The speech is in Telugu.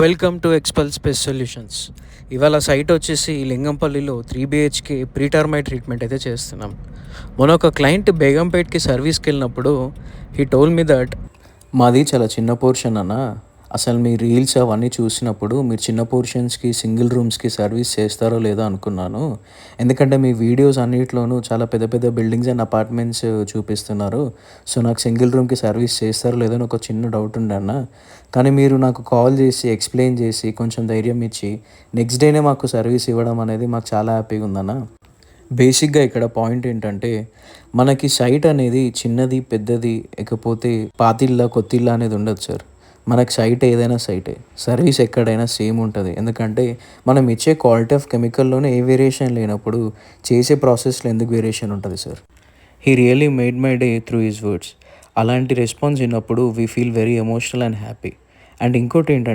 Welcome to Expel Space Solutions. ఇవాళ సైట్ వచ్చేసి లింగంపల్లిలో 3 BHK ప్రీ టర్మైట్ ట్రీట్మెంట్ అయితే చేస్తున్నాం. మొన్న ఒక క్లయింట్ బేగంపేట్కి సర్వీస్కి వెళ్ళినప్పుడు హీ టోల్ మీ దట్ మాది చాలా చిన్న పోర్షన్ అన్న, అసలు మీ రీల్స్ అవన్నీ చూసినప్పుడు మీరు చిన్న పోర్షన్స్కి సింగిల్ రూమ్స్కి సర్వీస్ చేస్తారో లేదో అనుకున్నాను. ఎందుకంటే మీ వీడియోస్ అన్నిట్లోనూ చాలా పెద్ద పెద్ద బిల్డింగ్స్ అండ్ అపార్ట్మెంట్స్ చూపిస్తున్నారు. సో నాకు సింగిల్ రూమ్కి సర్వీస్ చేస్తారో లేదో అని ఒక చిన్న డౌట్ ఉండే అన్న. కానీ మీరు నాకు కాల్ చేసి ఎక్స్ప్లెయిన్ చేసి కొంచెం ధైర్యం ఇచ్చి నెక్స్ట్ డేనే మాకు సర్వీస్ ఇవ్వడం అనేది మాకు చాలా హ్యాపీగా ఉందన్న. బేసిక్గా ఇక్కడ పాయింట్ ఏంటంటే, మనకి సైట్ అనేది చిన్నది పెద్దది ఇకపోతే పాతిళ్ళ కొత్తిళ్ళ అనేది ఉండదు సార్. మనకి సైట్ ఏదైనా సైటే, సర్వీస్ ఎక్కడైనా సేమ్ ఉంటుంది. ఎందుకంటే మనం ఇచ్చే క్వాలిటీ ఆఫ్ కెమికల్లోనే ఏ వేరియేషన్ లేనప్పుడు చేసే ప్రాసెస్లో ఎందుకు వేరియేషన్ ఉంటుంది sir. He really made my day through his words. అలాంటి రెస్పాన్స్ విన్నప్పుడు we feel very emotional and happy. And ఇంకోటి ఏంటంటే